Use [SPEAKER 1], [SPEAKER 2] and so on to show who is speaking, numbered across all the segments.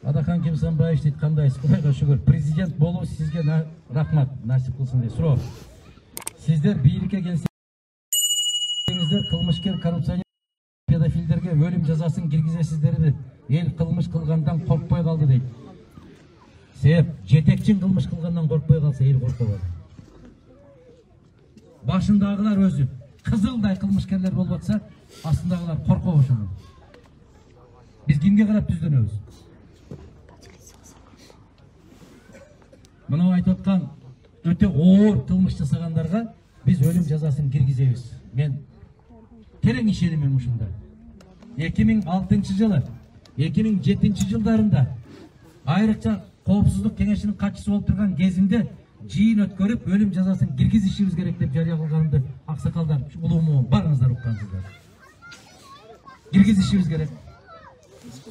[SPEAKER 1] Адахан Кемсанбаевич дейт, кандайсыз? Кудайга шүгүр. Президент болуу сизге рахмат насип кылсын дейт. Суроо. Сиздер бийликке келсеңиздер, кылмышкер, коррупционер, педофилдерге өлүм жазасын киргизесиздер. Эл кылмыш кылгандан коркпой калды дейт. Себеп жетекчин кылмыш кылгандан коркпой калса эл коркпойт. Башындагылар өзү кызылдай кылмышкерлер болуп атса, астындагылар коркоб ошону. Биз кимге карап түздөнөбүз? Мына айтып аткан өтө оор кылмыш жасагандарга биз өлүм жазасын киргизебиз. Мен терең ишенимен ушунда. 2006 жылы, 2007 жылдарында айрыкча коопсуздук кеңешинин катчысы болуп турган кезинде жыйын өткөрүп өлүм жазасын киргизишибиз керек деп жарыя кылганымды аксакалдар улуумун барыңыздар уккансыздар. Киргизишибиз керек.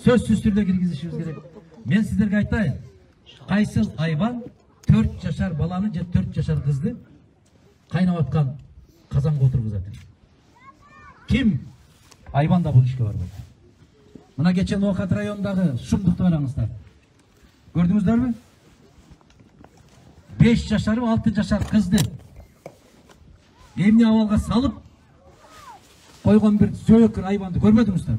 [SPEAKER 1] Сөзсүз түрдө киргизишибиз керек. Мен сиздерге айтайын. Кайсыл айбан 4 жашар баланы же 4 жашар кызды кайнап аткан казанга отургузат? Ким айбанда бул ишке барбайт? Мына кече Локат районундагы шумдукту караңыздар. Көрдүңүздөрбү? 5 жашар, 6 жашар кызды эмне абалга салып койгон бир зөөкүр айбанды көрмөдүңүздөр?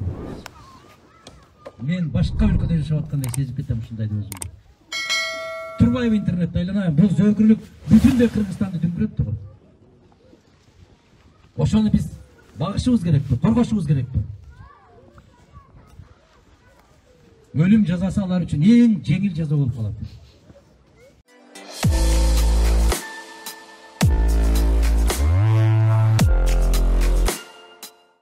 [SPEAKER 1] Мен башка өлкөдө жашап аткандай сезип кетем ушундайды өзүмдү. Турбайбы интернетте айланайын, бул зөөкүрлүк бүтүндөй Кыргызстанды дүмбүрөт турат. Ошону биз багышыбыз керекпи, коргошубуз керекпи? Өлүм жазасы алар үчүн эң жеңил жаза болуп калат.